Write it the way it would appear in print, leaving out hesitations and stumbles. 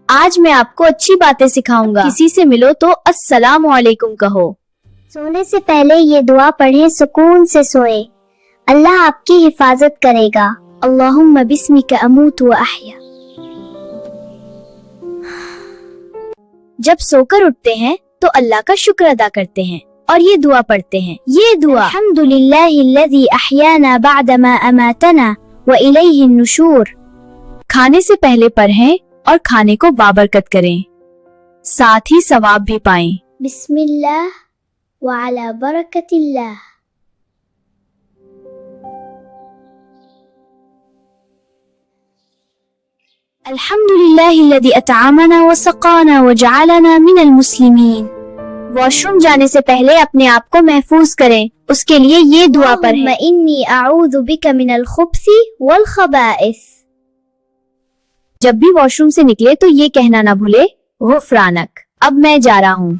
آج میں آپ کو اچھی باتیں سکھاؤں گا. کسی سے ملو تو السلام علیکم کہو. سونے سے پہلے یہ دعا پڑھیں، سکون سے سوئے، اللہ آپ کی حفاظت کرے گا. اللہم بسمک اموت و احیا. جب سو کر اٹھتے ہیں تو اللہ کا شکر ادا کرتے ہیں اور یہ دعا پڑھتے ہیں. یہ دعا الحمدللہ الذی احیانا بعد ما اماتنا والیہ النشور کھانے سے پہلے پڑھیں اور کھانے کو بابرکت کریں، ساتھ ہی ثواب بھی پائیں. بسم اللہ وعلی برکت اللہ. الحمدللہ الذی اطعمنا وسقانا وجعلنا من المسلمین. واش روم جانے سے پہلے اپنے آپ کو محفوظ کریں، اس کے لیے یہ دعا پڑھیں. اللہم انی اعوذ بک من الخبث والخبائث. جب بھی واش روم سے نکلے تو یہ کہنا نہ بھولے غفرانک، اب میں جا رہا ہوں.